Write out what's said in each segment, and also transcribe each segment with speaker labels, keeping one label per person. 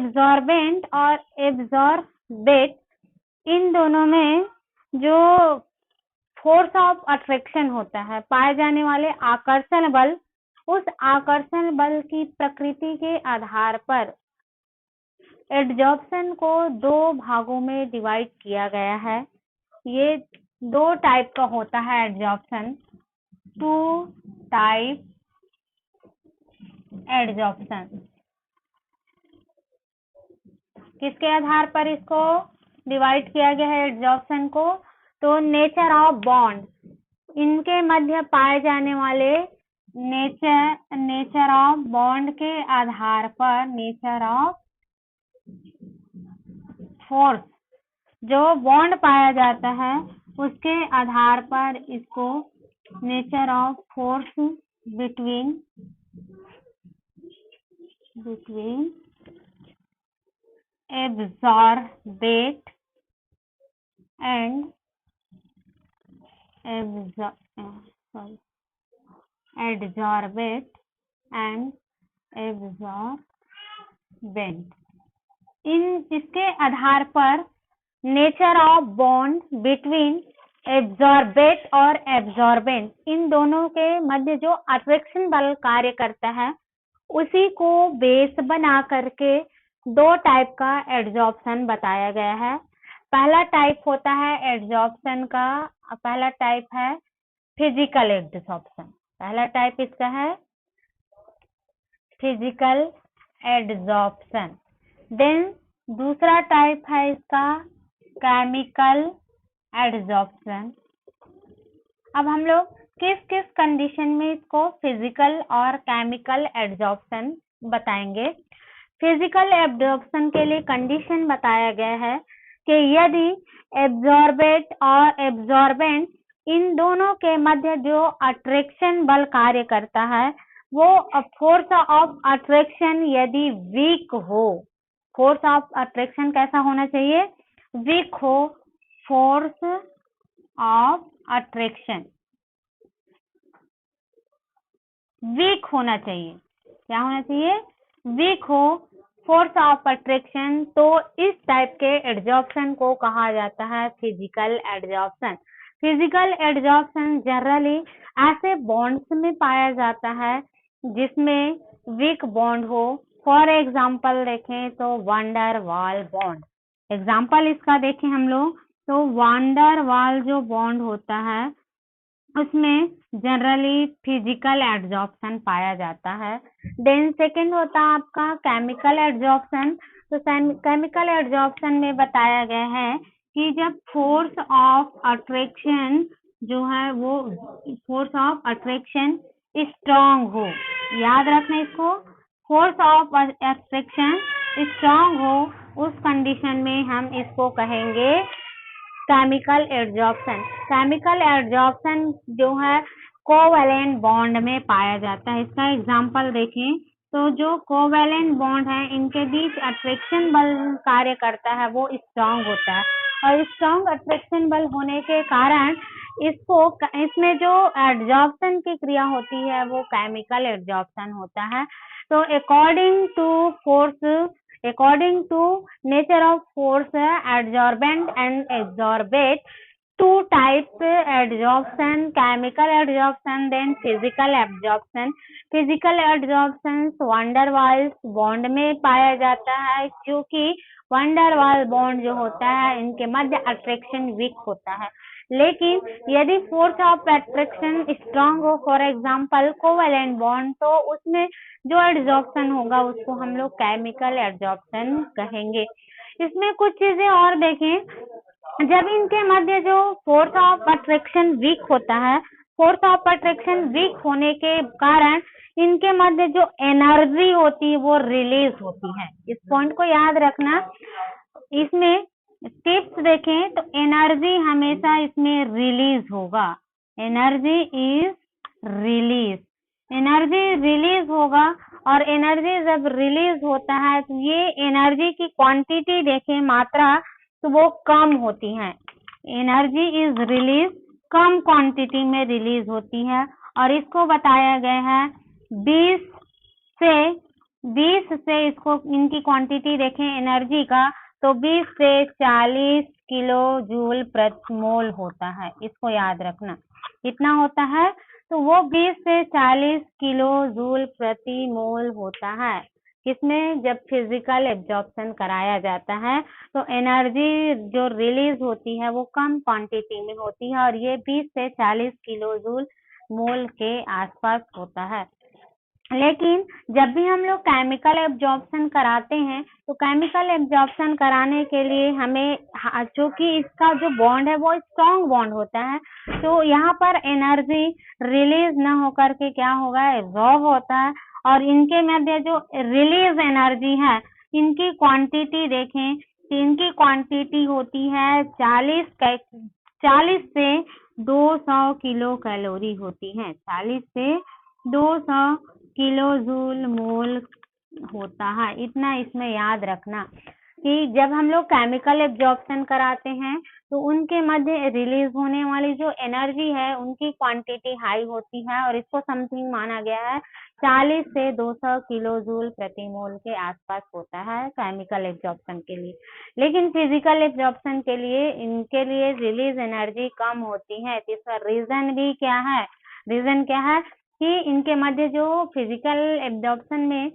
Speaker 1: Absorbent और absorbent, इन दोनों में जो फोर्स ऑफ अट्रैक्शन होता है, पाए जाने वाले आकर्षण बल, उस आकर्षण बल की प्रकृति के आधार पर एड्जॉर्प्शन को दो भागों में डिवाइड किया गया है। ये दो टाइप का होता है एड्जॉर्प्शन, टू टाइप एड्जॉर्प्शन। किसके आधार पर इसको डिवाइड किया गया है एड्जॉर्प्शन को? तो नेचर ऑफ बॉन्ड, इनके मध्य पाए जाने वाले नेचर ऑफ बॉन्ड के आधार पर, नेचर ऑफ फोर्स, जो बॉन्ड पाया जाता है उसके आधार पर इसको nature of force between absorbent and adsorbate and absorbent, इसके आधार पर nature of bond between absorbent और एब्जॉर्बेंट, इन दोनों के मध्य जो अट्रैक्शन बल कार्य करता है उसी को बेस बना करके दो टाइप का एड्जॉर्प्शन बताया गया है। पहला टाइप होता है एड्जॉर्प्शन का, पहला टाइप है फिजिकल एड्जॉर्प्शन। पहला टाइप इसका है फिजिकल एड्जॉर्प्शन। देन दूसरा टाइप है इसका केमिकल एड्जॉर्प्शन। अब हम लोग किस किस कंडीशन में इसको फिजिकल और केमिकल एड्जॉर्प्शन बताएंगे। फिजिकल एब्जॉर्प्शन के लिए कंडीशन बताया गया है कि यदि एब्जॉर्बेट और एब्जॉर्बेंट, इन दोनों के मध्य जो अट्रैक्शन बल कार्य करता है वो फोर्स ऑफ अट्रैक्शन यदि वीक हो, फोर्स ऑफ अट्रैक्शन कैसा होना चाहिए? वीक हो। फोर्स ऑफ अट्रैक्शन वीक होना चाहिए। क्या होना चाहिए? वीक हो फोर्स ऑफ अट्रैक्शन, तो इस टाइप के एड्जॉर्प्शन को कहा जाता है physical adsorption. Physical adsorption generally ऐसे बॉन्ड्स में पाया जाता है जिसमें वीक बॉन्ड हो। फॉर एग्जाम्पल देखें तो वांडर वाल बॉन्ड, एग्जाम्पल इसका देखें हम लोग तो वांडर वाल जो बॉन्ड होता है उसमें जनरली फिजिकल एड्जॉर्प्शन पाया जाता है। देन सेकंड होता है आपका केमिकल एड्जॉर्प्शन। तो केमिकल एड्जॉर्प्शन में बताया गया है कि जब फोर्स ऑफ अट्रैक्शन जो है वो फोर्स ऑफ अट्रैक्शन स्ट्रांग हो, याद रखना इसको, फोर्स ऑफ अट्रैक्शन स्ट्रांग हो, उस कंडीशन में हम इसको कहेंगे केमिकल एड्जॉर्प्शन। केमिकल एड्जॉर्प्शन जो है कोवैलेंट बॉन्ड में पाया जाता है। इसका एग्जांपल देखें तो जो कोवैलेंट बॉन्ड है इनके बीच अट्रैक्शन बल कार्य करता है वो स्ट्रांग होता है, और स्ट्रांग अट्रैक्शन बल होने के कारण इसमें जो एड्जॉर्प्शन की क्रिया होती है वो केमिकल एड्जॉर्प्शन होता है। तो according to nature of force, adsorbent and adsorbate, two types adsorption, chemical adsorption, then physical absorption. Physical adsorption van der Waals bond में पाया जाता है, क्योंकि van der Waals बॉन्ड जो होता है इनके मध्य अट्रैक्शन वीक होता है। लेकिन यदि फोर्स ऑफ अट्रैक्शन स्ट्रांग हो, फॉर एग्जांपल कोवैलेंट बॉन्ड, तो उसमें जो एड्जॉर्प्शन होगा उसको हम लोग केमिकल एड्जॉर्प्शन कहेंगे। इसमें कुछ चीजें और देखें, जब इनके मध्य जो फोर्स ऑफ अट्रैक्शन वीक होता है, फोर्स ऑफ अट्रैक्शन वीक होने के कारण इनके मध्य जो एनर्जी होती है वो रिलीज होती है। इस पॉइंट को याद रखना। इसमें टिप्स देखें तो एनर्जी हमेशा इसमें रिलीज होगा, energy is release, energy release होगा, और एनर्जी जब रिलीज होता है तो ये एनर्जी की क्वांटिटी देखें, मात्रा, तो वो कम होती है। Energy is release, come quantity में रिलीज होती है, और इसको बताया गया है 20 से 20 से इसको इनकी क्वांटिटी देखें एनर्जी का, तो 20 से 40 किलो जूल प्रति मोल होता है, इसको याद रखना कितना होता है। तो वो 20 से 40 किलो जूल प्रति मोल होता है, किसमें, जब फिजिकल एब्जॉर्प्शन कराया जाता है तो एनर्जी जो रिलीज होती है वो कम क्वांटिटी में होती है और ये 20 से 40 किलो जूल मोल के आसपास होता है। लेकिन जब भी हम लोग केमिकल एब्जॉर्प्शन कराते हैं तो केमिकल एब्जॉर्प्शन कराने के लिए हमें चूंकि इसका जो बॉन्ड है वो स्ट्रॉन्ग बॉन्ड होता है, तो यहाँ पर एनर्जी रिलीज ना होकर के क्या होगा, एब्जॉर्ब होता है और इनके मध्य जो रिलीज एनर्जी है इनकी क्वांटिटी देखें, इनकी क्वांटिटी होती है 40 से 200 किलो कैलोरी होती है, 40 से 200 किलो जूल मोल होता है। इतना इसमें याद रखना कि जब हम लोग केमिकल एब्जॉर्प्शन कराते हैं तो उनके मध्य रिलीज होने वाली जो एनर्जी है उनकी क्वांटिटी हाई होती है और इसको समथिंग माना गया है 40 से 200 किलो जूल प्रति मोल के आसपास होता है केमिकल एब्जॉर्प्शन के लिए। लेकिन फिजिकल एब्जॉर्प्शन के लिए इनके लिए रिलीज एनर्जी कम होती है। तो इसका रीजन भी क्या है, रीजन क्या है कि इनके मध्य जो फिजिकल एब्जॉर्प्शन में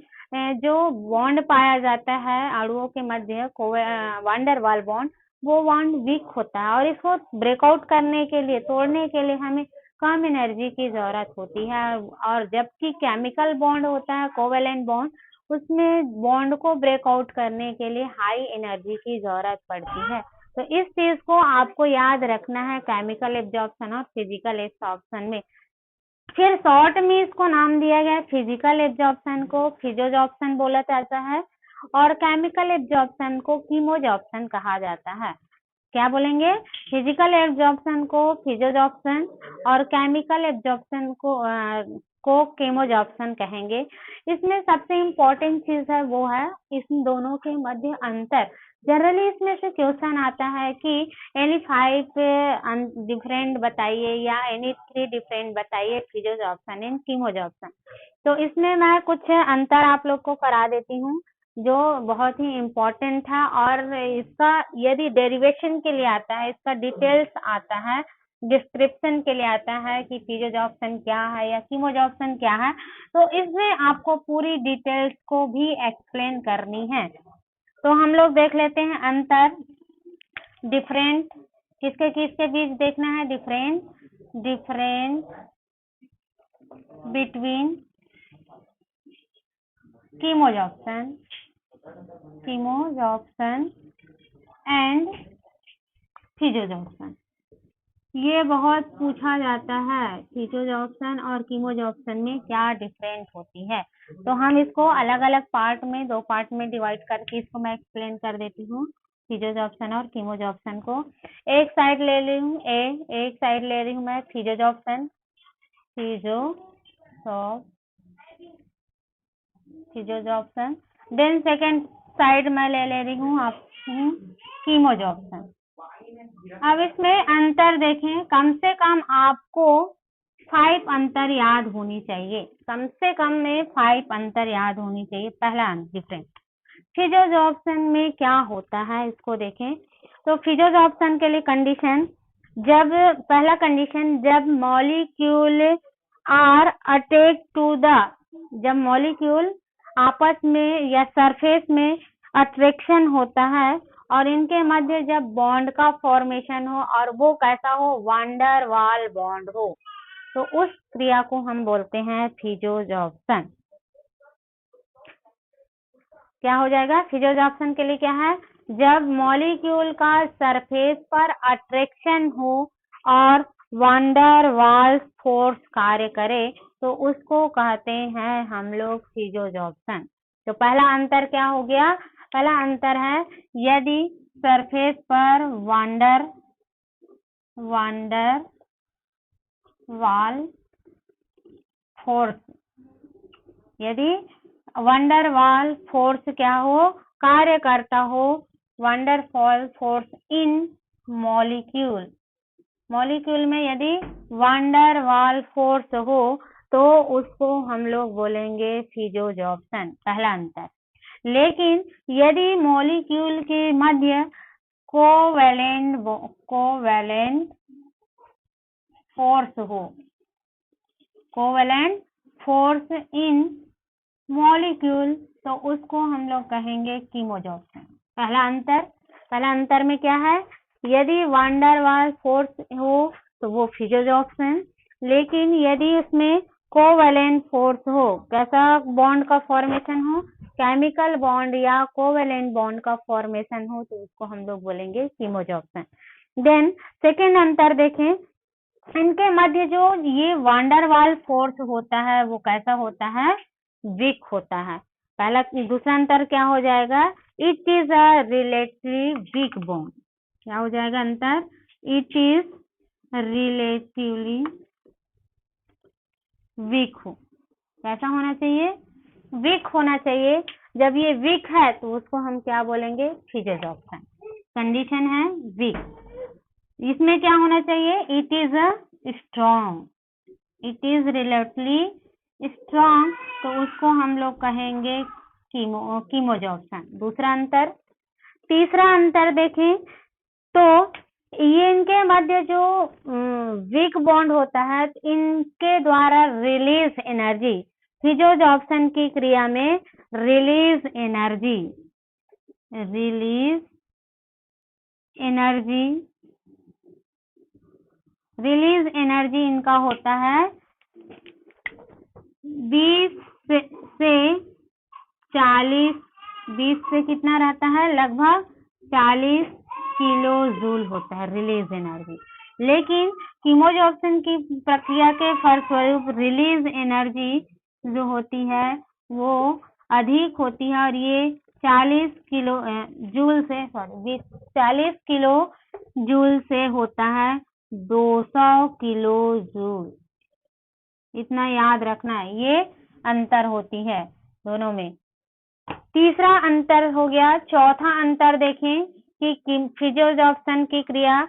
Speaker 1: जो बॉन्ड पाया जाता है अणुओं के मध्य वान डेर वाल बॉन्ड, वो बॉन्ड वीक होता है और इसको ब्रेकआउट करने के लिए, तोड़ने के लिए हमें कम एनर्जी की जरूरत होती है। और जबकि केमिकल बॉन्ड होता है कोवेलेंट बॉन्ड, उसमें बॉन्ड को ब्रेकआउट करने के लिए हाई एनर्जी की जरूरत पड़ती है। तो इस चीज को आपको याद रखना है केमिकल एब्जॉर्प्शन और फिजिकल एब्जॉर्प्शन में। फिर शॉर्ट में इसको नाम दिया गया फिजिकल एब्जॉर्प्शन को फिजियोजॉर्प्शन बोला जाता है और केमिकल एब्जॉर्प्शन को कीमोजॉर्प्शन कहा जाता है। क्या बोलेंगे, फिजिकल एब्जॉर्प्शन को फिजियोजॉर्प्शन और केमिकल एब्जॉर्प्शन को कीमोजॉर्प्शन कहेंगे। इसमें सबसे इम्पोर्टेंट चीज है वो है इन दोनों के मध्य अंतर। जनरली इसमें से क्वेश्चन आता है कि एनी 5 डिफरेंट बताइए या एनी 3 डिफरेंट बताइए फिजियोजॉर्प्शन एंड कीमोजॉर्प्शन। तो इसमें मैं कुछ अंतर आप लोग को करा देती हूँ जो बहुत ही इम्पोर्टेंट है और इसका यदि डेरिवेशन के लिए आता है, इसका डिटेल्स आता है, डिस्क्रिप्शन के लिए आता है कि फिजियोजॉर्प्शन क्या है या कीमोजॉर्प्शन क्या है, तो इसमें आपको पूरी डिटेल्स को भी एक्सप्लेन करनी है। तो हम लोग देख लेते हैं अंतर, डिफरेंट किसके किसके बीच देखना है, डिफरेंट बिटवीन कीमोजॉर्प्शन एंड फिजियोजॉर्प्शन। ये बहुत पूछा जाता है फिजियोजॉर्प्शन और कीमोजॉर्प्शन में क्या डिफरेंस होती है। तो हम इसको अलग अलग पार्ट में, 2 पार्ट में डिवाइड करके इसको मैं एक्सप्लेन कर देती हूँ फिजियोजॉर्प्शन और कीमोजॉर्प्शन को। एक साइड ले रही हूँ एक साइड ले रही हूँ मैं फिजियोजॉर्प्शन, देन सेकेंड साइड में ले रही हूँ आप कीमोजॉर्प्शन। अब इसमें अंतर देखें, कम से कम आपको 5 अंतर याद होनी चाहिए, कम से कम में 5 अंतर याद होनी चाहिए। पहला डिफरेंस, फिजियोजॉर्प्शन में क्या होता है इसको देखें। तो फिजियोजॉर्प्शन के लिए कंडीशन, पहला कंडीशन जब मॉलिक्यूल आर अटैच टू जब मॉलिक्यूल आपस में या सरफेस में अट्रैक्शन होता है और इनके मध्य जब बॉन्ड का फॉर्मेशन हो और वो कैसा हो, वान डेर वाल बॉन्ड हो, तो उस क्रिया को हम बोलते हैं फिजियोजॉर्प्शन। क्या हो जाएगा, फिजियोजॉर्प्शन के लिए क्या है, जब मॉलिक्यूल का सरफेस पर अट्रैक्शन हो और वान डेर वाल्स फोर्स कार्य करे तो उसको कहते हैं हम लोग फिजियोजॉर्प्शन। तो पहला अंतर क्या हो गया, पहला अंतर है यदि सरफेस पर वान डेर वाल फोर्स, यदि वान डेर वाल फोर्स क्या हो, कार्य करता हो, van der Waals force in molecule में यदि वान डेर वाल फोर्स हो तो उसको हम लोग बोलेंगे फिजोजॉर्प्शन, पहला अंतर। लेकिन यदि मॉलिक्यूल के मध्य कोवैलेंट फोर्स हो, कोवैलेंट फोर्स इन मॉलिक्यूल, तो उसको हम लोग कहेंगे कीमोजॉर्प्शन। पहला अंतर में क्या है, यदि वान डेर वाल्स फोर्स हो तो वो फिजोजॉर्प्शन, लेकिन यदि उसमें कोवैलेंट फोर्स हो, कैसा बॉन्ड का फॉर्मेशन हो, केमिकल बॉन्ड या कोवैलेंट बॉन्ड का फॉर्मेशन हो, तो उसको हम लोग बोलेंगे कीमोजॉर्प्शन। देन सेकेंड अंतर देखें, इनके मध्य जो ये वान डेर वाल्स फोर्स होता है वो कैसा होता है, वीक होता है। दूसरा अंतर क्या हो जाएगा, it is a relatively weak bond. क्या हो जाएगा अंतर, इट इज रिलेटिवली वीक हो, कैसा होना चाहिए, वीक होना चाहिए। जब ये वीक है तो उसको हम क्या बोलेंगे, फिजोजॉर्प्शन। कंडीशन है वीक। इसमें क्या होना चाहिए, it is a strong, it is relatively strong, तो उसको हम लोग कहेंगे कीमोजॉर्प्शन। दूसरा अंतर। तीसरा अंतर देखें तो ये इनके मध्य जो वीक बॉन्ड होता है, इनके द्वारा रिलीज एनर्जी, फिजोजॉर्प्शन की क्रिया में रिलीज एनर्जी इनका होता है 20 से 40, 20 से कितना रहता है, लगभग 40 किलो जूल होता है रिलीज एनर्जी। लेकिन कीमोजॉर्प्शन की प्रक्रिया के फलस्वरूप रिलीज एनर्जी जो होती है वो अधिक होती है, और ये 40 किलो जूल से होता है 200 किलो जूल। इतना याद रखना है, ये अंतर होती है दोनों में। तीसरा अंतर हो गया। चौथा अंतर देखें कि फिजोजॉर्प्शन की क्रिया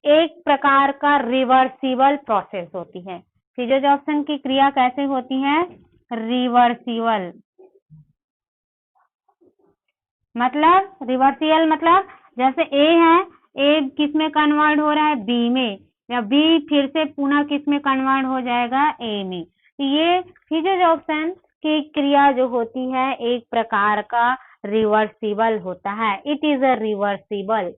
Speaker 1: एक प्रकार का रिवर्सिबल प्रोसेस होती है। फिजोजॉर्प्शन की क्रिया कैसे होती है, रिवर्सिबल मतलब जैसे ए है, ए किस में कन्वर्ट हो रहा है, बी में, या बी फिर से पुनः किस में कन्वर्ट हो जाएगा, ए में। ये फिजोजॉर्प्शन की क्रिया जो होती है एक प्रकार का रिवर्सिबल होता है, इट इज अ रिवर्सिबल।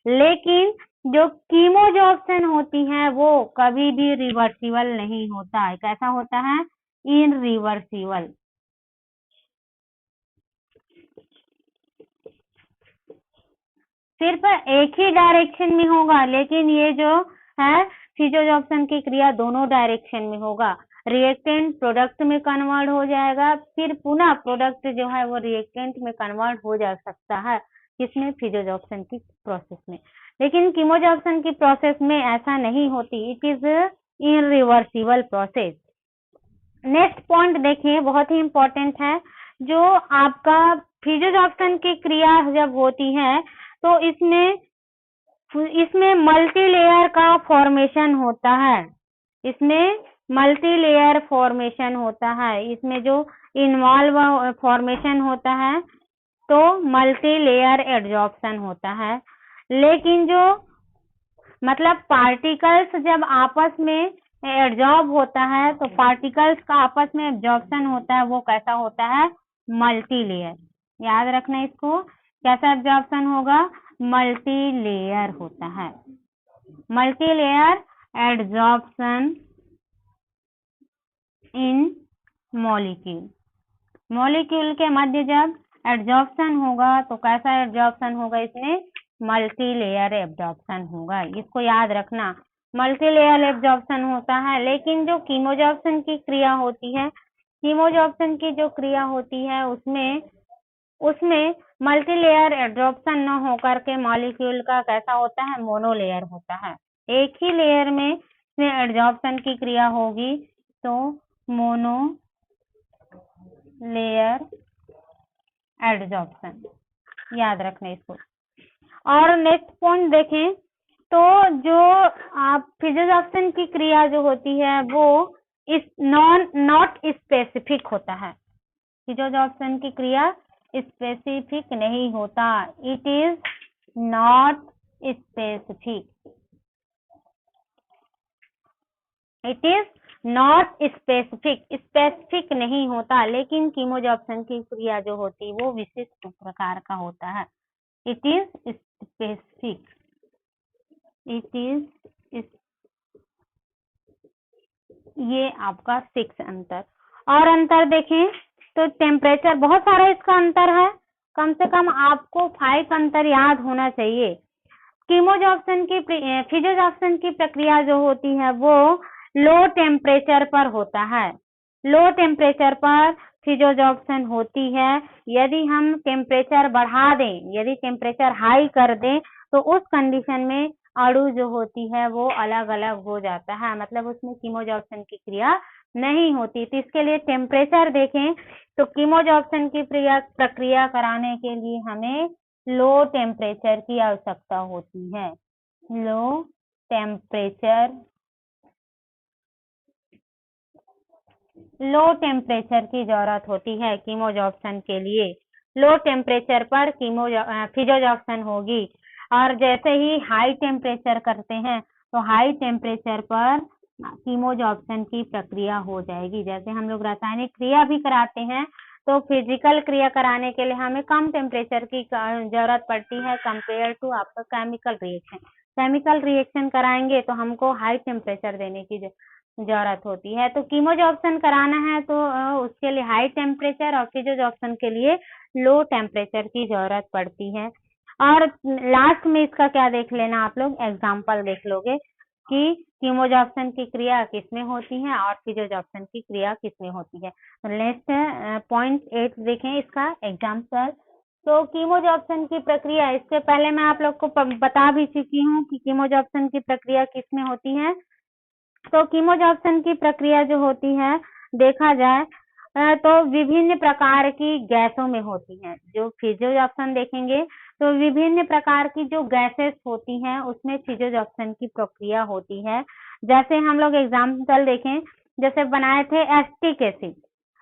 Speaker 1: लेकिन जो कीमोजॉर्प्शन होती है वो कभी भी रिवर्सिबल नहीं होता है। कैसा होता है, इनरिवर्सिबल। सिर्फ एक ही डायरेक्शन में होगा, लेकिन ये जो है फिजोजॉर्प्शन की क्रिया दोनों डायरेक्शन में होगा। रिएक्टेंट प्रोडक्ट में कन्वर्ट हो जाएगा, फिर पुनः प्रोडक्ट जो है वो रिएक्टेंट में कन्वर्ट हो जा सकता है, किसमें, फिजोजॉर्प्शन की प्रोसेस में। लेकिन कीमोजॉर्प्शन की प्रोसेस में ऐसा नहीं होती, it is irreversible process. Next point देखिए, बहुत ही इंपॉर्टेंट है। जो आपका फिजोजॉर्प्शन की क्रिया जब होती है तो इसमें मल्टी लेयर का फॉर्मेशन होता है, इसमें मल्टी लेयर फॉर्मेशन होता है। इसमें जो इन्वॉल्व फॉर्मेशन होता है तो मल्टी लेयर एडजॉर्प्शन होता है। लेकिन जो मतलब पार्टिकल्स जब आपस में एडजॉर्ब होता है तो पार्टिकल्स का आपस में एब्जॉर्प्शन होता है, वो कैसा होता है, मल्टी लेयर। याद रखना इसको, कैसा एब्जॉर्प्शन होगा, मल्टी लेयर होता है, मल्टी लेयर एडजॉर्प्शन इन मॉलिक्यूल के मध्य जब एडजॉर्प्शन होगा तो कैसा एडजॉर्प्शन होगा, इसमें मल्टी लेयर एब्जॉर्प्शन होगा। इसको याद रखना, मल्टी लेयर एब्जॉर्प्शन होता है। लेकिन जो कीमोजॉर्प्शन की क्रिया होती है, कीमोजॉर्प्शन की जो क्रिया होती है उसमें मल्टी लेयर एब्जॉर्प्शन न होकर के मॉलिक्यूल का कैसा होता है, मोनोलेयर होता है। एक ही लेयर में एब्जॉर्प्शन की क्रिया होगी तो मोनो लेयर एडजॉर्प्शन, याद रखना इसको। और नेक्स्ट पॉइंट देखें तो जो आप फिजोजॉर्प्शन की क्रिया जो होती है वो इस नॉट स्पेसिफिक होता है। फिजियोजॉब्सन की क्रिया स्पेसिफिक नहीं होता, it is not specific, it is not specific, specific नहीं होता, लेकिन कीमोजॉब्सन की क्रिया जो होती है वो विशिष्ट प्रकार का होता है। It is specific, it is, ये आपका 6 अंतर। और अंतर देखें तो टेम्परेचर, बहुत सारा इसका अंतर है, कम से कम आपको 5 अंतर याद होना चाहिए। कीमोजॉब्सन की फिजियोजॉब्सन की प्रक्रिया जो होती है वो लो टेम्परेचर पर होता है, लो टेम्परेचर पर फिजियोजॉब्सन होती है। यदि हम टेम्परेचर बढ़ा दें, यदि टेम्परेचर हाई कर दें तो उस कंडीशन में अणु जो होती है वो अलग अलग हो जाता है, मतलब उसमें कीमोजॉब्सन की क्रिया नहीं होती। तो इसके लिए टेम्परेचर देखें तो कीमोजॉब्सन की प्रक्रिया कराने के लिए हमें लो टेम्परेचर की आवश्यकता होती है, लो टेम्परेचर, लो टेम्परेचर की जरूरत होती है कीमोजॉब्सन के लिए। लो टेम्परेचर पर फिजियोजॉब्सन होगी, और जैसे ही हाई टेम्परेचर करते हैं तो हाई टेम्परेचर पर कीमोजॉब्सन की प्रक्रिया हो जाएगी। जैसे हम लोग रासायनिक क्रिया भी कराते हैं तो फिजिकल क्रिया कराने के लिए हमें कम टेम्परेचर की जरूरत पड़ती है कंपेयर टू आपका केमिकल रिएक्शन। केमिकल रिएक्शन कराएंगे तो हमको हाई टेम्परेचर देने की जरूरत होती है। तो कीमोजॉब्सन कराना है तो उसके लिए हाई टेम्परेचर, और फिजियोजॉब्सन के लिए लो टेम्परेचर की जरूरत पड़ती है। और लास्ट में इसका क्या देख लेना आप लोग, एग्जाम्पल देख लोगे कि कीमोजॉब्सन की क्रिया किसमें होती है और फिजियोजॉब्सन की क्रिया किसमें होती है। तो नेक्स्ट पॉइंट 8 देखें इसका एग्जाम्पल। तो कीमोजॉब्सन की प्रक्रिया, इससे पहले मैं आप लोग को बता भी चुकी हूँ कि कीमोजॉब्सन की प्रक्रिया किसमें होती है। तो कीमोजॉब्सन की प्रक्रिया जो होती है देखा जाए तो विभिन्न प्रकार की गैसों में होती है। जो फिजियोजॉब्सन देखेंगे तो विभिन्न प्रकार की जो गैसेस होती हैं उसमें फिजियोजॉब्सन की प्रक्रिया होती है। जैसे हम लोग एग्जाम्पल देखें, जैसे बनाए थे एसिटिक एसिड,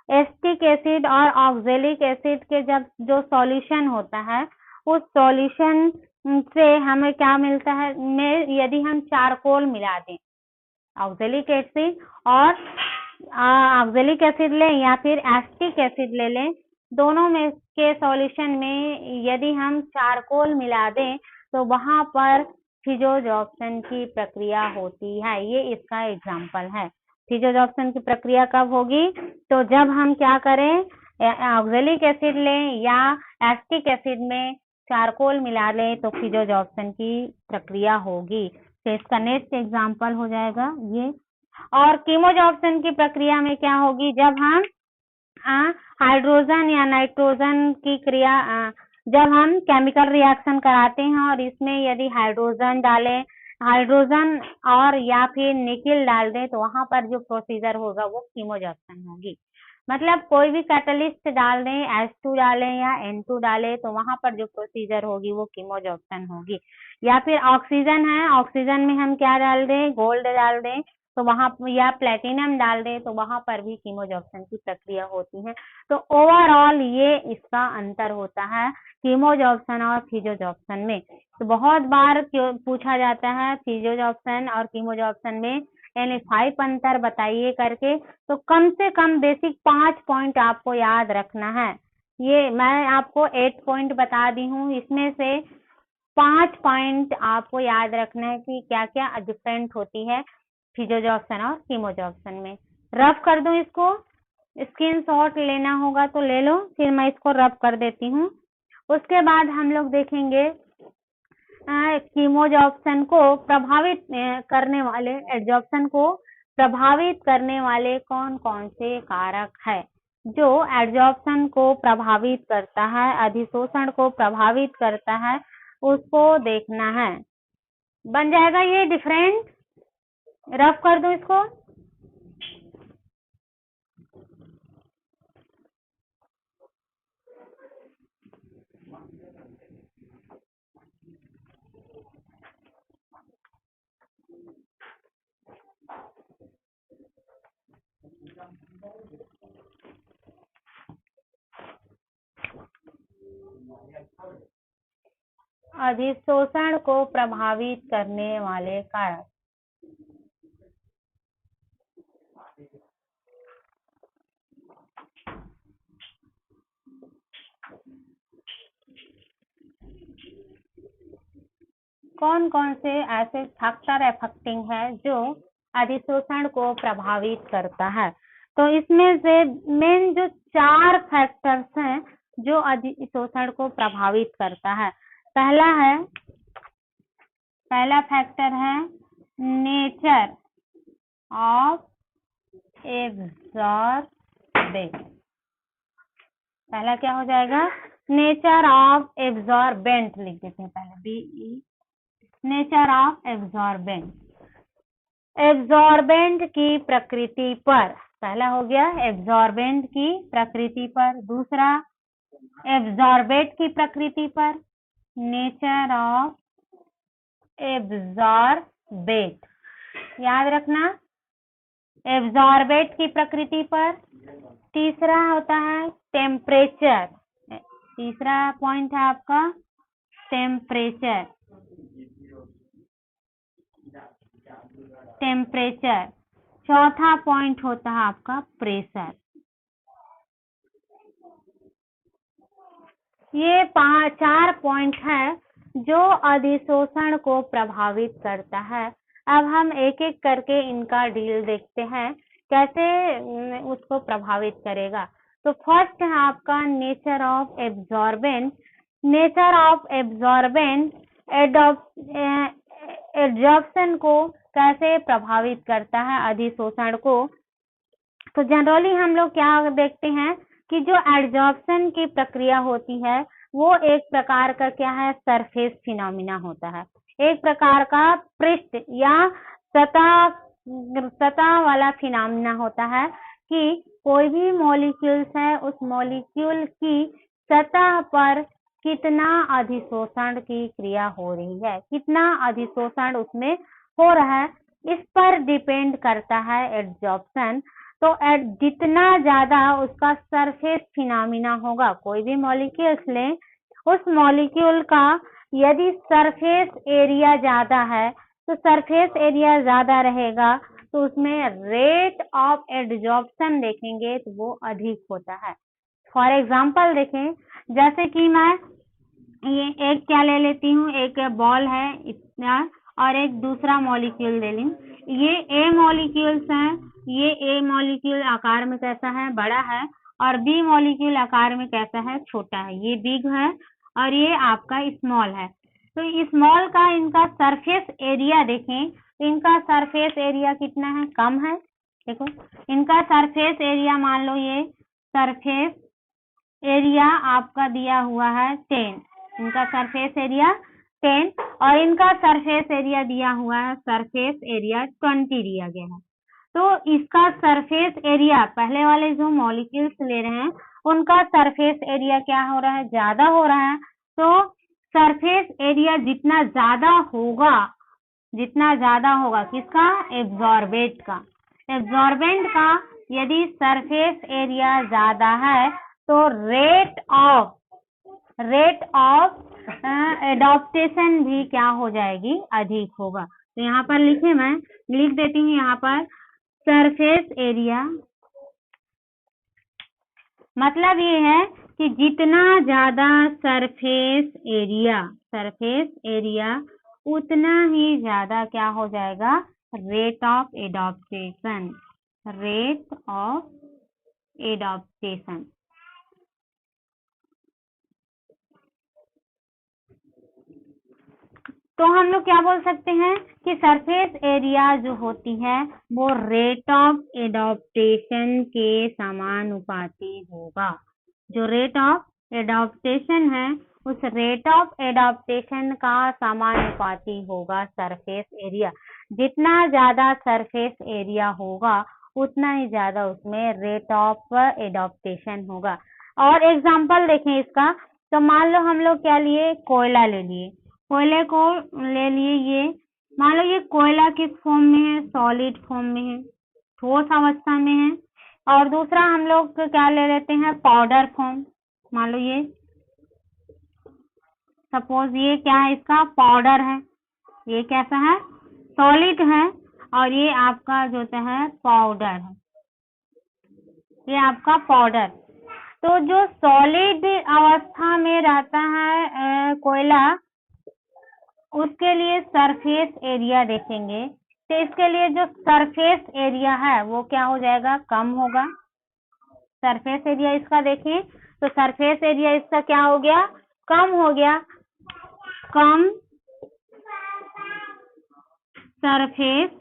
Speaker 1: एसिटिक एसिड और ऑक्जेलिक एसिड के जब जो सॉल्यूशन होता है उस सॉल्यूशन से हमें क्या मिलता है, में यदि हम चारकोल मिला दें, ऑक्जेलिक एसिड और ऑक्जेलिक एसिड लें या फिर एसिटिक एसिड ले लें, दोनों में के सॉल्यूशन में यदि हम चारकोल मिला दें तो वहां पर फिजियोजॉब्सन की प्रक्रिया होती है। ये इसका एग्जाम्पल है। फिजियोजॉब्सन की प्रक्रिया कब होगी, तो जब हम क्या करें, ऑक्जेलिक एसिड लें या एसिटिक एसिड में चारकोल मिला लें तो फिजियोजॉब्सन की प्रक्रिया होगी। तो इसका नेक्स्ट एग्जाम्पल हो जाएगा ये। और कीमोजॉब्सन की प्रक्रिया में क्या होगी, जब हम हाइड्रोजन या नाइट्रोजन की क्रिया, जब हम केमिकल रिएक्शन कराते हैं और इसमें यदि हाइड्रोजन डालें, हाइड्रोजन और या फिर निकिल डाल दें तो वहां पर जो प्रोसीजर होगा वो कीमोजॉब्सन होगी। मतलब कोई भी कैटलिस्ट डाल दें, H2 डालें या N2 डालें तो वहां पर जो प्रोसीजर होगी वो कीमोजॉब्सन होगी। या फिर ऑक्सीजन है, ऑक्सीजन में हम क्या डाल दें, गोल्ड डाल दें तो वहां, या प्लेटिनम डाल दें तो वहां पर भी कीमोजॉब्सन की प्रक्रिया होती है। तो ओवरऑल ये इसका अंतर होता है कीमोजॉब्सन और फिजियोजॉब्सन में। तो बहुत बार पूछा जाता है फिजियोजॉब्सन और कीमोजॉब्सन में यानी 5 अंतर बताइए करके, तो कम से कम बेसिक 5 पॉइंट आपको याद रखना है। ये मैं आपको 8 पॉइंट बता दी हूँ, इसमें से 5 पॉइंट आपको याद रखना है कि क्या क्या डिफरेंट होती है फिजियोजॉब्सन और कीमोजॉब्सन में। रफ कर दूं इसको, स्क्रीनशॉट लेना होगा तो ले लो, फिर मैं इसको रफ कर देती हूँ। उसके बाद हम लोग देखेंगे कीमोजॉब्सन को प्रभावित करने वाले, एडजॉब्सन को प्रभावित करने वाले कौन कौन से कारक है जो एडजॉब्सन को प्रभावित करता है, अधिशोषण को प्रभावित करता है, उसको देखना है। बन जाएगा ये डिफरेंट, रफ कर दो इसको। अधिशोषण को प्रभावित करने वाले कारक। कौन कौन से ऐसे फैक्टर अफेक्टिंग है जो अधिशोषण को प्रभावित करता है? तो इसमें से मेन जो 4 फैक्टर्स हैं जो अधिशोषण को प्रभावित करता है। पहला फैक्टर है नेचर ऑफ एब्जॉर्बेंट। पहला क्या हो जाएगा? नेचर ऑफ एब्जॉर्बेंट लिख देते हैं पहले, BE, nature of absorbent. Absorbent की प्रकृति पर, पहला हो गया एब्जॉर्बेंट की प्रकृति पर। दूसरा एब्जॉर्बेट की प्रकृति पर, नेचर ऑफ एब्जॉर्बेट, याद रखना, एब्जॉर्बेट की प्रकृति पर। तीसरा होता है टेम्परेचर, तीसरा पॉइंट है आपका टेम्परेचर। चौथा पॉइंट होता है आपका प्रेशर। ये 4 पॉइंट है जो अधिशोषण को प्रभावित करता है। अब हम एक एक करके इनका डील देखते हैं कैसे उसको प्रभावित करेगा। तो फर्स्ट है आपका nature of absorbent. Nature of absorbent absorption को कैसे प्रभावित करता है, अधिशोषण को। तो जनरली हम लोग क्या देखते हैं कि जो एब्जॉर्प्शन की प्रक्रिया होती है वो एक प्रकार का क्या है, सरफेस फिनोमिना होता है, एक प्रकार का पृष्ठ या सतह वाला फिनोमिना होता है कि कोई भी मॉलिक्यूल्स है उस मॉलिक्यूल की सतह पर कितना अधिशोषण की क्रिया हो रही है, कितना अधिशोषण उसमें हो रहा है, इस पर डिपेंड करता है एब्जॉर्प्शन। तो जितना ज्यादा उसका सरफेस फिनोमिना होगा, कोई भी मॉलिक्यूल्स लें, उस मॉलिक्यूल का यदि सरफेस एरिया ज्यादा है तो सरफेस एरिया ज्यादा रहेगा तो उसमें रेट ऑफ एब्जॉर्प्शन देखेंगे तो वो अधिक होता है। फॉर एग्जांपल देखें, जैसे कि मैं ये एक क्या ले लेती हूँ, एक बॉल है इतना और एक दूसरा मॉलिक्यूल ले लूं। ये ए मॉलिक्यूल्स हैं, ये ए मॉलिक्यूल आकार में कैसा है, बड़ा है, और बी मॉलिक्यूल आकार में कैसा है, छोटा है। ये बिग है और ये आपका स्मॉल है। तो स्मॉल का इनका सरफेस एरिया देखें, इनका सरफेस एरिया कितना है, कम है। देखो इनका सरफेस एरिया, मान लो ये सरफेस एरिया आपका दिया हुआ है 10, इनका सरफेस एरिया 10 और इनका सरफेस एरिया दिया हुआ है, सरफेस एरिया 20 दिया गया है। तो इसका सरफेस एरिया, पहले वाले जो मॉलिक्यूल्स ले रहे हैं उनका सरफेस एरिया क्या हो रहा है, ज्यादा हो रहा है। तो सरफेस एरिया जितना ज्यादा होगा किसका, एब्जॉर्बेंट का। एब्जॉर्बेंट का यदि सरफेस एरिया ज्यादा है तो रेट ऑफ एडॉप्टेशन भी क्या हो जाएगी, अधिक होगा। तो यहाँ पर मैं लिख देती हूँ यहाँ पर सरफेस एरिया, मतलब ये है कि जितना ज्यादा सरफेस एरिया उतना ही ज्यादा क्या हो जाएगा, रेट ऑफ एडॉप्टेशन। तो हम लोग क्या बोल सकते हैं कि सरफेस एरिया जो होती है वो रेट ऑफ एडॉप्टेशन के समानुपाती होगा। जो रेट ऑफ एडॉप्टेशन है उस रेट ऑफ एडॉप्टेशन का समानुपाती होगा सरफेस एरिया। जितना ज्यादा सरफेस एरिया होगा उतना ही ज्यादा उसमें रेट ऑफ एडॉप्टेशन होगा। और एग्जांपल देखें इसका, तो मान लो हम लोग क्या लिए, कोयला ले लिए, कोयले को ले लिए, ये मान लो ये कोयला किस फॉर्म में है, सॉलिड फॉर्म में है, ठोस अवस्था में है। और दूसरा हम लोग क्या ले लेते हैं, पाउडर फॉर्म, मान लो ये सपोज ये क्या है, इसका पाउडर है, ये कैसा है, सॉलिड है, और ये आपका जो है पाउडर है, ये आपका पाउडर। तो जो सॉलिड अवस्था में रहता है कोयला, उसके लिए सरफेस एरिया देखेंगे, तो इसके लिए जो सरफेस एरिया है वो क्या हो जाएगा, कम होगा। सरफेस एरिया इसका देखें तो सरफेस एरिया इसका क्या हो गया, कम हो गया, कम सरफेस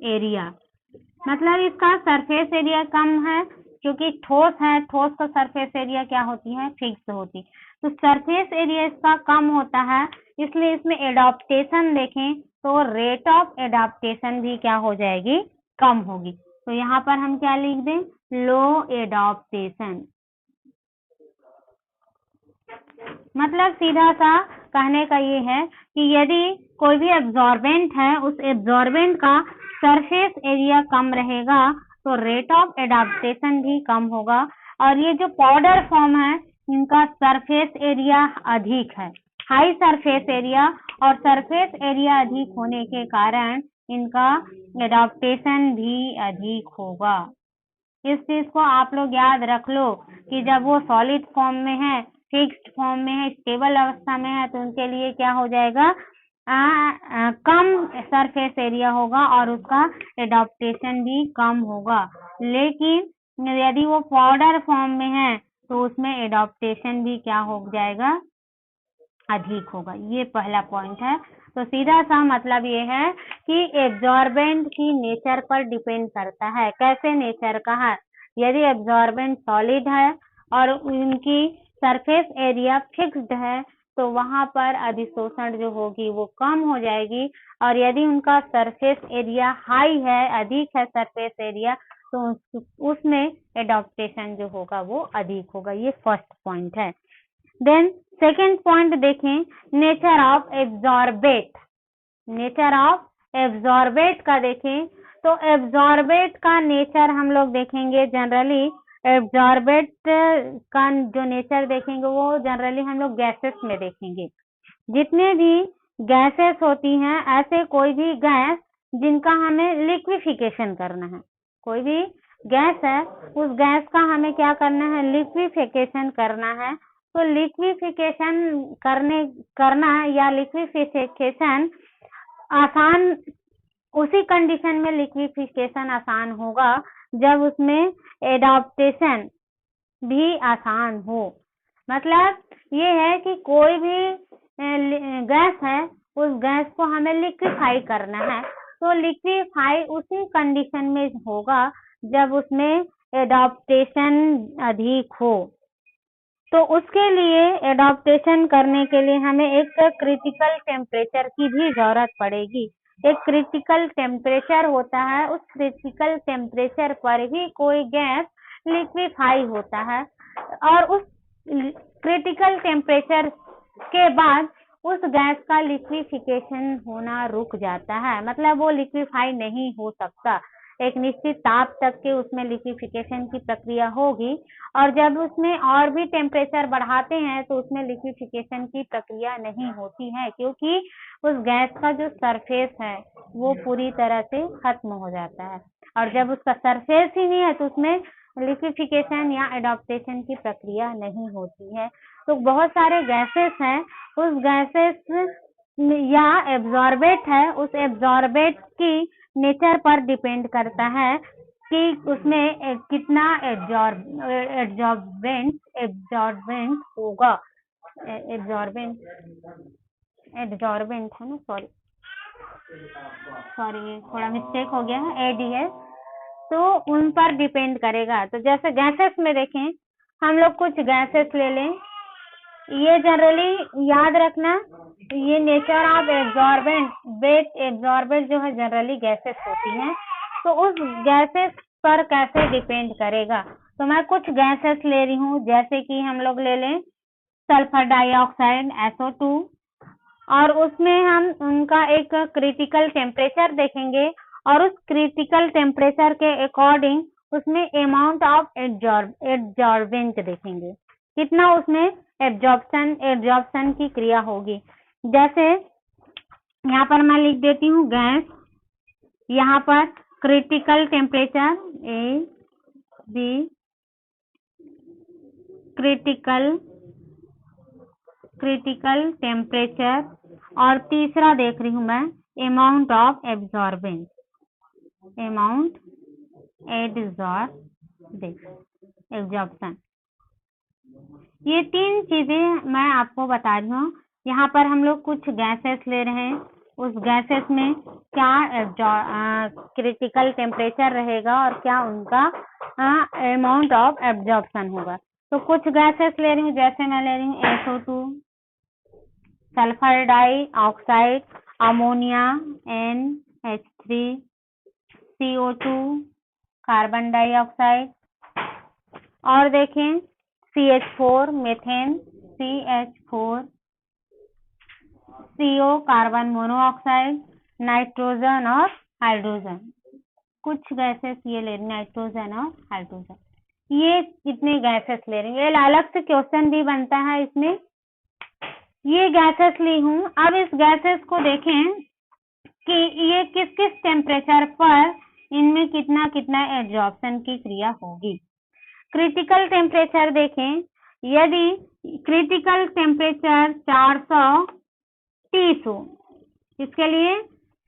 Speaker 1: एरिया, मतलब इसका सरफेस एरिया कम है, क्योंकि ठोस है, ठोस का सरफेस एरिया क्या होती है, फिक्स होती। तो सरफेस एरिया इसका कम होता है, इसलिए इसमें एडाप्टेशन देखें तो रेट ऑफ एडाप्टेशन भी क्या हो जाएगी, कम होगी। तो यहाँ पर हम क्या लिख दें, लो एडाप्टेशन। मतलब सीधा सा कहने का ये है कि यदि कोई भी एब्जॉर्बेंट है, उस एब्जॉर्बेंट का सरफेस एरिया कम रहेगा तो रेट ऑफ एडाप्टेशन भी कम होगा। और ये जो पाउडर फॉर्म है, इनका सरफेस एरिया अधिक है, हाई सरफेस एरिया, और सरफेस एरिया अधिक होने के कारण इनका एडाप्टेशन भी अधिक होगा। इस चीज को आप लोग याद रख लो कि जब वो सॉलिड फॉर्म में है, फिक्स्ड फॉर्म में है, स्टेबल अवस्था में है, तो उनके लिए क्या हो जाएगा, कम सरफेस एरिया होगा और उसका एडाप्टेशन भी कम होगा। लेकिन यदि वो पाउडर फॉर्म में है तो उसमें एडाप्टेशन भी क्या हो जाएगा, अधिक होगा। ये पहला पॉइंट है। तो सीधा सा मतलब ये है कि एब्जॉर्बेंट की नेचर पर डिपेंड करता है। कैसे नेचर का है, यदि एब्जॉर्बेंट सॉलिड है और उनकी सरफेस एरिया फिक्स्ड है तो वहां पर अधिशोषण जो होगी वो कम हो जाएगी, और यदि उनका सरफेस एरिया हाई है, अधिक है सरफेस एरिया, तो उसमें एडाप्टेशन जो होगा वो अधिक होगा। ये फर्स्ट पॉइंट है। देन सेकेंड पॉइंट देखें, nature of absorbent. Nature of absorbent का देखें तो एब्जॉर्बेट का नेचर हम लोग देखेंगे, जनरली एब्जॉर्बेट का जो नेचर देखेंगे वो जनरली हम लोग गैसेस में देखेंगे। जितने भी गैसेस होती हैं, ऐसे कोई भी गैस जिनका हमें लिक्विफिकेशन करना है, कोई भी गैस है, उस गैस का हमें क्या करना है, लिक्विफिकेशन करना है। तो लिक्विफिकेशन करना या लिक्विफिकेशन आसान, उसी कंडीशन में लिक्विफिकेशन आसान होगा जब उसमें एडाप्टेशन भी आसान हो। मतलब ये है कि कोई भी गैस है, उस गैस को हमें लिक्विफाई करना है, तो लिक्विफाई उसी कंडीशन में होगा जब उसमें एडाप्टेशन अधिक हो। तो उसके लिए एडाप्टेशन करने के लिए हमें एक क्रिटिकल टेम्परेचर की भी जरूरत पड़ेगी। एक क्रिटिकल टेम्परेचर होता है, उस क्रिटिकल टेम्परेचर पर ही कोई गैस लिक्विफाई होता है, और उस क्रिटिकल टेम्परेचर के बाद उस गैस का लिक्विफिकेशन होना रुक जाता है, मतलब वो लिक्विफाई नहीं हो सकता। एक निश्चित ताप तक के उसमें लिक्विफिकेशन की प्रक्रिया होगी, और जब उसमें और भी टेम्परेचर बढ़ाते हैं तो उसमें लिक्विफिकेशन की प्रक्रिया नहीं होती है, क्योंकि उस गैस का जो सरफेस है वो पूरी तरह से खत्म हो जाता है, और जब उसका सरफेस ही नहीं है तो उसमें लिक्विफिकेशन या एडाप्टेशन की प्रक्रिया नहीं होती है। तो बहुत सारे गैसेस हैं, उस गैसेस या एब्जॉर्बेट है, उस एब्जॉर्बेट की नेचर पर डिपेंड करता है कि उसमें कितना एब्जॉर्बेंट होगा। एब्जॉर्बेंट है ना, सॉरी थोड़ा मिस्टेक हो गया है, एडीएस, तो उन पर डिपेंड करेगा। तो जैसे गैसेस में देखें, हम लोग कुछ गैसेस ले लें, ये जनरली याद रखना, ये नेचर ऑफ एब्जॉर्बेंट जो है जनरली गैसेस होती हैं, तो उस गैसेस पर कैसे डिपेंड करेगा। तो मैं कुछ गैसेस ले रही हूँ, जैसे कि हम लोग ले लें सल्फर डाइऑक्साइड SO2, और उसमें हम उनका एक क्रिटिकल टेम्परेचर देखेंगे, और उस क्रिटिकल टेम्परेचर के अकॉर्डिंग उसमें अमाउंट ऑफ एब्जॉर्बेंट देखेंगे। कितना उसमें एब्जॉर्प्शन की क्रिया होगी। जैसे यहाँ पर मैं लिख देती हूँ गैस, यहाँ पर critical temperature A B, critical temperature, और तीसरा देख रही हूँ मैं अमाउंट ऑफ एब्जॉर्बेंस, एब्जॉर्प्शन। ये 3 चीजें मैं आपको बता रही हूँ। यहाँ पर हम लोग कुछ गैसेस ले रहे हैं, उस गैसेस में क्या क्रिटिकल टेम्परेचर रहेगा और क्या उनका अमाउंट ऑफ एब्जॉर्प्शन होगा। तो कुछ गैसेस ले रही हूँ, जैसे मैं ले रही हूँ SO2, sulphur dioxide, ammonia NH3, CO2 carbon dioxide, और देखें CH4 methane, CH4, CO carbon monoxide, nitrogen और हाइड्रोजन। कुछ गैसेस ये ले रही, नाइट्रोजन और हाइड्रोजन, ये कितने गैसेस ले रही है। अलग से क्वेश्चन भी बनता है इसमें। ये गैसेस ली हूँ, अब इस गैसेस को देखें कि ये किस किस टेम्परेचर पर इनमें कितना कितना एब्जॉर्प्शन की क्रिया होगी। क्रिटिकल टेम्परेचर देखें, यदि क्रिटिकल टेम्परेचर 430 हो, इसके लिए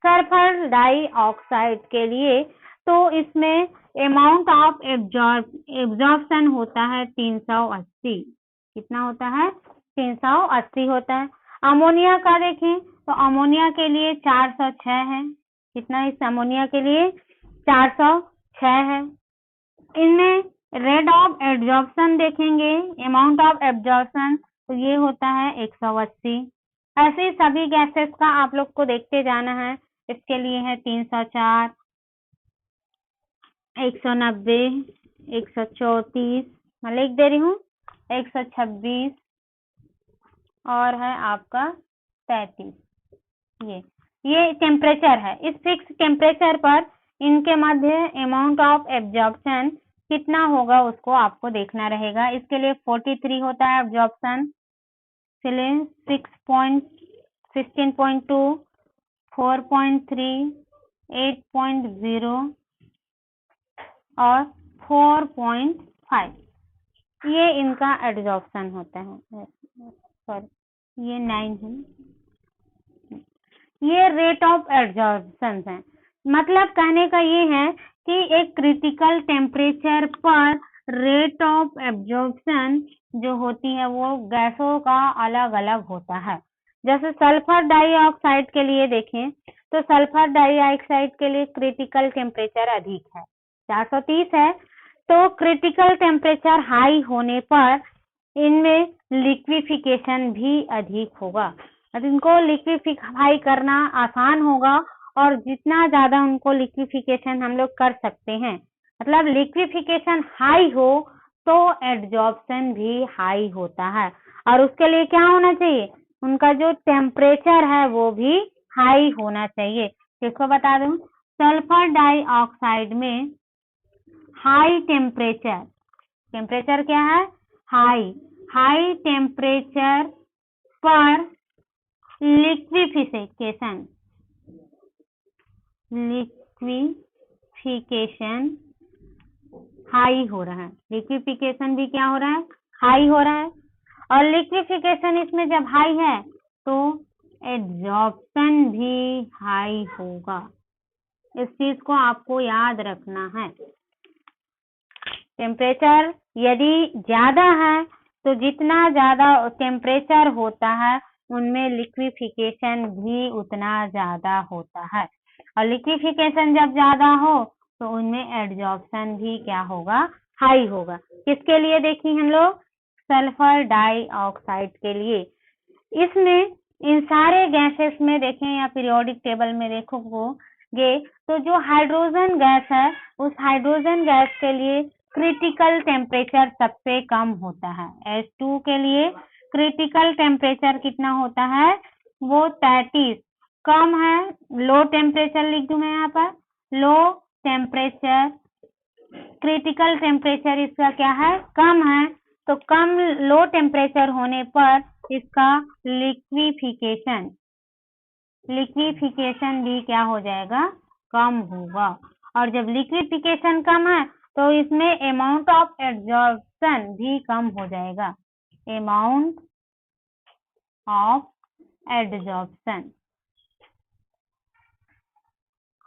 Speaker 1: सल्फर डाइऑक्साइड के लिए, तो इसमें अमाउंट ऑफ एब्जॉर्प्शन होता है 380। कितना होता है? 380 होता है। अमोनिया का देखें तो अमोनिया के लिए 406 है। कितना इस अमोनिया के लिए? 406 है। इनमें रेट ऑफ एब्जॉर्प्शन देखेंगे, अमाउंट ऑफ एब्जॉर्प्शन, तो ये होता है 180। ऐसे सभी गैसेस का आप लोग को देखते जाना है। इसके लिए है 304, 190, 134, मैं लिख दे रही हूँ, 126, और है आपका 33। ये टेम्परेचर है। इस फिक्स टेम्परेचर पर इनके मध्य अमाउंट ऑफ एब्जॉर्प्शन कितना होगा उसको आपको देखना रहेगा। इसके लिए 43 होता है एब्जॉर्प्शन, इसलिए 16.2, 4.3, 8.0 और 4.5, ये इनका एब्जॉर्प्शन होता है। सॉरी, ये 9 है। ये रेट ऑफ एब्जॉर्प्शन है। मतलब कहने का ये है कि एक क्रिटिकल टेम्परेचर पर रेट ऑफ एब्जॉर्प्शन जो होती है वो गैसों का अलग अलग होता है। जैसे सल्फर डाइऑक्साइड के लिए देखें तो सल्फर डाइऑक्साइड के लिए क्रिटिकल टेम्परेचर अधिक है, 430 है। तो क्रिटिकल टेम्परेचर हाई होने पर इनमें लिक्विफिकेशन भी अधिक होगा। इनको लिक्विफाई करना आसान होगा, और जितना ज्यादा उनको लिक्विफिकेशन हम लोग कर सकते हैं, मतलब लिक्विफिकेशन हाई हो तो एब्जॉर्प्शन भी हाई होता है। और उसके लिए क्या होना चाहिए? उनका जो टेम्परेचर है वो भी हाई होना चाहिए। इसको बता दूं, सल्फर डाइऑक्साइड में हाई टेम्परेचर क्या है? हाई टेम्परेचर पर लिक्विफिकेशन हाई हो रहा है। लिक्विफिकेशन भी क्या हो रहा है? हाई हो रहा है। और लिक्विफिकेशन इसमें जब हाई है तो एब्जॉर्प्शन भी हाई होगा। इस चीज को आपको याद रखना है। टेम्परेचर यदि ज्यादा है तो जितना ज्यादा टेम्परेचर होता है उनमें लिक्विफिकेशन भी उतना ज्यादा होता है, और लिक्विफिकेशन जब ज्यादा हो तो उनमें एब्जॉर्प्शन भी क्या होगा? हाई होगा। किसके लिए देखी हम लोग? सल्फर डाइऑक्साइड के लिए। इसमें इन सारे गैसेस में देखें या पीरियोडिक टेबल में देखोगे तो जो हाइड्रोजन गैस है उस हाइड्रोजन गैस के लिए क्रिटिकल टेम्परेचर सबसे कम होता है। H2 के लिए क्रिटिकल टेम्परेचर कितना होता है? वो 33 कम है। लो टेम्परेचर लिख दूं मैं यहाँ पर, लो टेम्परेचर, क्रिटिकल टेम्परेचर इसका क्या है? कम है। तो कम लो टेम्परेचर होने पर इसका लिक्विफिकेशन भी क्या हो जाएगा, कम होगा। और जब लिक्विफिकेशन कम है तो इसमें अमाउंट ऑफ एब्जॉर्प्शन भी कम हो जाएगा, अमाउंट ऑफ एब्जॉर्प्शन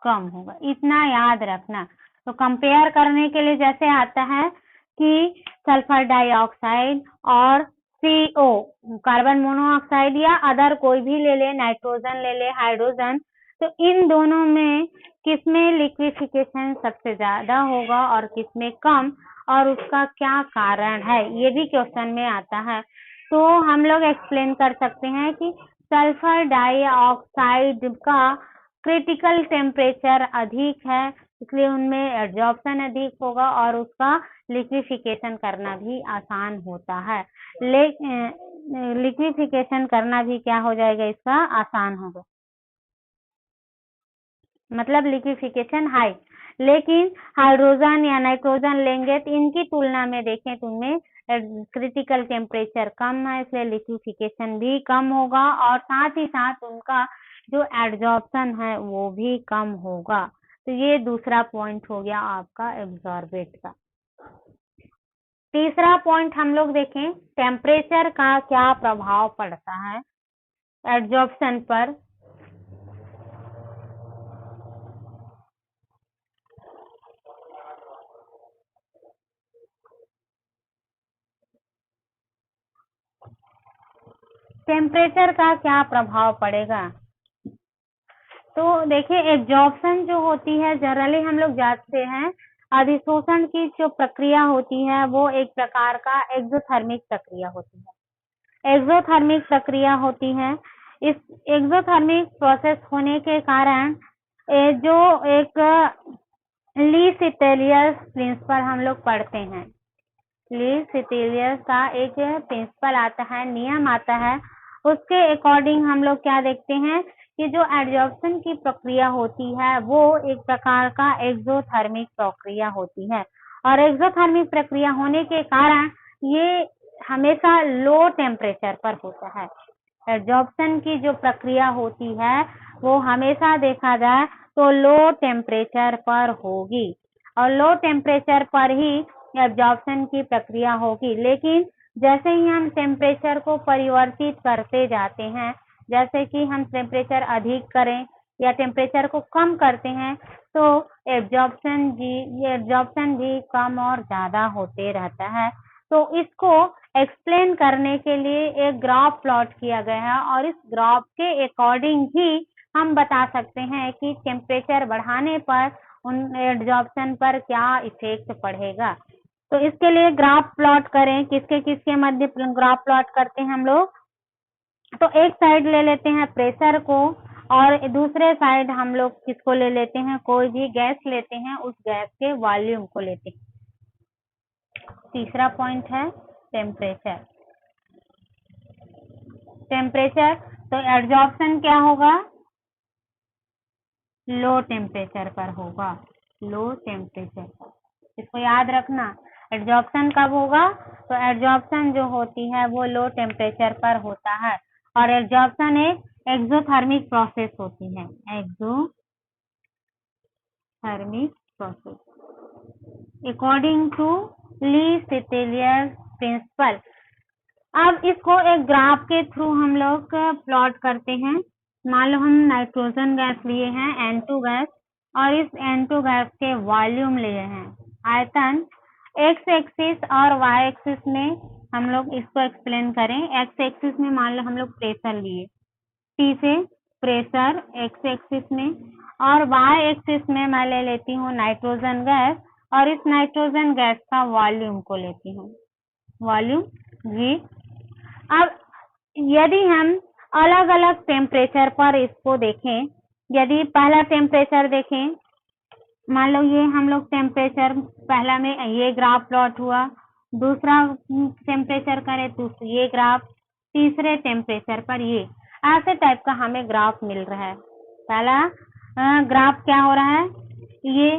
Speaker 1: कम होगा, इतना याद रखना। तो कंपेयर करने के लिए जैसे आता है कि सल्फर डाइऑक्साइड और CO कार्बन मोनोऑक्साइड या अदर कोई भी ले ले, नाइट्रोजन ले ले, हाइड्रोजन, तो इन दोनों में किसमें लिक्विफिकेशन सबसे ज्यादा होगा और किसमें कम, और उसका क्या कारण है, ये भी क्वेश्चन में आता है। तो हम लोग एक्सप्लेन कर सकते हैं कि सल्फर डाइऑक्साइड का क्रिटिकल टेम्परेचर अधिक है, इसलिए उनमें एब्जॉर्प्शन अधिक होगा और उसका लिक्विफिकेशन करना भी आसान होता है। लिक्विफिकेशन करना भी क्या हो जाएगा, इसका आसान होगा, मतलब लिक्विफिकेशन हाई। लेकिन हाइड्रोजन या नाइट्रोजन लेंगे तो इनकी तुलना में देखें तो उनमें क्रिटिकल टेम्परेचर कम है, इसलिए लिक्विफिकेशन भी कम होगा और साथ ही साथ उनका जो एब्जॉर्प्शन है वो भी कम होगा। तो ये दूसरा पॉइंट हो गया आपका एब्जॉर्बेट का। तीसरा पॉइंट हम लोग देखें, टेम्परेचर का क्या प्रभाव पड़ता है एब्जॉर्प्शन पर। टेम्परेचर का क्या प्रभाव पड़ेगा, तो देखिए एब्जॉर्प्शन जो होती है जनरली हम लोग जानते हैं, अधिशोषण की जो प्रक्रिया होती है वो एक प्रकार का एक्सोथर्मिक प्रक्रिया होती है। एक्सोथर्मिक प्रक्रिया होती है, इस एक्सोथर्मिक प्रोसेस होने के कारण जो एक ली सितेलियस प्रिंसिपल हम लोग पढ़ते हैं, ली सितेलियस का एक प्रिंसिपल आता है, नियम आता है, उसके अकॉर्डिंग हम लोग क्या देखते हैं कि जो एब्जॉर्प्शन की प्रक्रिया होती है वो एक प्रकार का एक्सोथर्मिक प्रक्रिया होती है और एक्सोथर्मिक प्रक्रिया होने के कारण ये हमेशा लो टेम्परेचर पर होता है। एब्जॉर्प्शन की जो प्रक्रिया होती है वो हमेशा देखा जाए तो लो टेम्परेचर पर होगी और लो टेम्परेचर पर ही एब्जॉर्प्शन की प्रक्रिया होगी। लेकिन जैसे ही हम टेम्परेचर को परिवर्तित करते जाते हैं, जैसे कि हम टेम्परेचर अधिक करें या टेम्परेचर को कम करते हैं तो एब्जॉर्प्शन भी कम और ज्यादा होते रहता है। तो इसको एक्सप्लेन करने के लिए एक ग्राफ प्लॉट किया गया है और इस ग्राफ के अकॉर्डिंग ही हम बता सकते हैं कि टेम्परेचर बढ़ाने पर उन एब्जॉर्प्शन पर क्या इफेक्ट पड़ेगा। तो इसके लिए ग्राफ प्लॉट करें, किसके किसके मध्य ग्राफ प्लॉट करते हैं हम लोग, तो एक साइड ले लेते हैं प्रेशर को और दूसरे साइड हम लोग किसको ले लेते हैं, कोई भी गैस लेते हैं, उस गैस के वॉल्यूम को लेते हैं। तीसरा पॉइंट है टेम्परेचर। टेम्परेचर तो एब्जॉर्प्शन क्या होगा, लो टेम्परेचर पर होगा, लो टेम्परेचर, इसको याद रखना। एब्जॉर्प्शन कब होगा, तो एब्जॉर्प्शन जो होती है वो लो टेम्परेचर पर होता है और एब्जॉर्प्शन एक एक्सोथर्मिक प्रोसेस होती है, exothermic process according to Le Chatelier's principle. अब इसको एक ग्राफ के थ्रू हम लोग प्लॉट करते हैं। मान लो हम नाइट्रोजन गैस लिए हैं N2 गैस और इस N2 गैस के वॉल्यूम लिए हैं, आयतन x एक्सिस और y एक्सिस में हम लोग इसको एक्सप्लेन करें। x एक्सिस में मान लो हम लोग प्रेशर लिए, T से प्रेशर x एक्सिस में, और y एक्सिस में मैं ले लेती हूँ नाइट्रोजन गैस और इस नाइट्रोजन गैस का वॉल्यूम को लेती हूँ, वॉल्यूम G। अब यदि हम अलग अलग टेम्परेचर पर इसको देखें, यदि पहला टेम्परेचर देखें, मान लो ये हम लोग टेम्परेचर पहला में ये ग्राफ प्लॉट हुआ, दूसरा टेम्परेचर करें तो ये ग्राफ, तीसरे टेम्परेचर पर ये, ऐसे टाइप का हमें ग्राफ मिल रहा है। पहला ग्राफ क्या हो रहा है, ये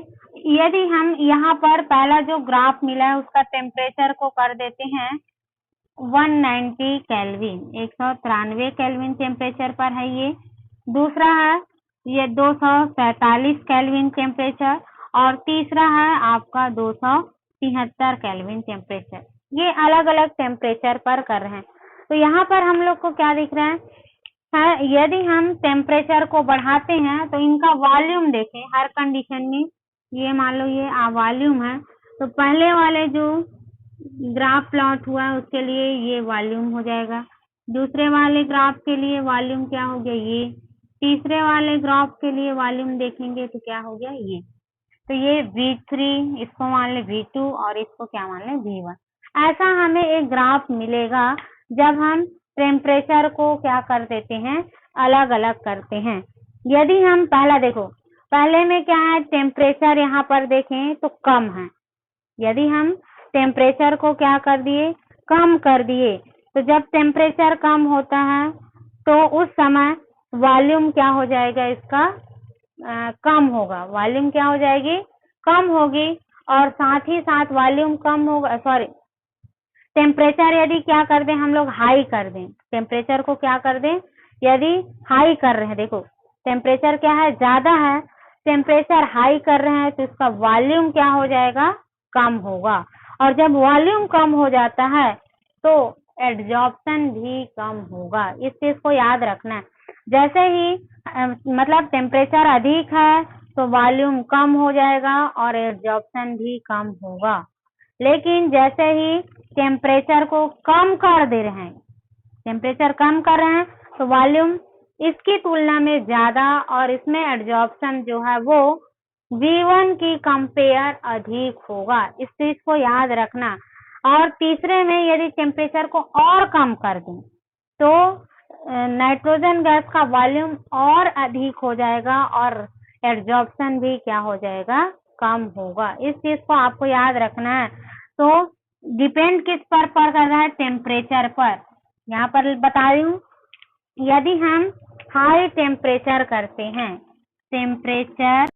Speaker 1: यदि हम यहाँ पर पहला जो ग्राफ मिला है उसका टेम्परेचर को कर देते हैं 190 केल्विन, 193 केल्विन टेम्परेचर पर है ये। दूसरा है ये 247 केल्विन टेम्परेचर, और तीसरा है आपका 273 केल्विन टेम्परेचर। ये अलग अलग टेम्परेचर पर कर रहे हैं। तो यहाँ पर हम लोग को क्या दिख रहा है, यदि हम टेम्परेचर को बढ़ाते हैं तो इनका वॉल्यूम देखें हर कंडीशन में। ये मान लो ये वॉल्यूम है, तो पहले वाले जो ग्राफ प्लॉट हुआ है उसके लिए ये वॉल्यूम हो जाएगा, दूसरे वाले ग्राफ के लिए वॉल्यूम क्या हो गया ये, तीसरे वाले ग्राफ के लिए वॉल्यूम देखेंगे तो क्या हो गया ये। तो ये V3, इसको मान ले V2 और इसको क्या मान ले V1। ऐसा हमें एक ग्राफ मिलेगा जब हम टेम्परेचर को क्या कर देते हैं, अलग अलग करते हैं। यदि हम पहला देखो, पहले में क्या है, टेम्परेचर यहाँ पर देखें तो कम है। यदि हम टेम्परेचर को क्या कर दिए, कम कर दिए, तो जब टेम्परेचर कम होता है तो उस समय वॉल्यूम क्या हो जाएगा, इसका कम होगा। वॉल्यूम क्या हो जाएगी, कम होगी। और साथ ही साथ वॉल्यूम कम होगा, सॉरी, टेम्परेचर यदि क्या कर दें हम लोग, हाई कर दें, टेम्परेचर को क्या कर दें, यदि हाई कर रहे हैं, देखो टेम्परेचर क्या है, ज्यादा है, टेम्परेचर हाई कर रहे हैं तो इसका वॉल्यूम क्या हो जाएगा, कम होगा। और जब वॉल्यूम कम हो जाता है तो एड्जॉर्प्शन भी कम होगा। इस चीज को याद रखना है। जैसे ही मतलब टेम्परेचर अधिक है तो वॉल्यूम कम हो जाएगा और एड्जॉर्प्शन भी कम होगा। लेकिन जैसे ही टेम्परेचर को कम कर दे रहे हैं, टेम्परेचर कम कर रहे हैं तो वॉल्यूम इसकी तुलना में ज्यादा, और इसमें एड्जॉर्प्शन जो है वो V1 की कंपेयर अधिक होगा। इस चीज को याद रखना। और तीसरे में यदि टेम्परेचर को और कम कर दें तो नाइट्रोजन गैस का वॉल्यूम और अधिक हो जाएगा और एड्जॉर्प्शन भी क्या हो जाएगा, कम होगा। इस चीज को आपको याद रखना है। तो डिपेंड किस पर कर रहा है, टेम्परेचर पर। यहाँ पर बता रही हूँ, यदि हम हाई टेम्परेचर करते हैं, टेम्परेचर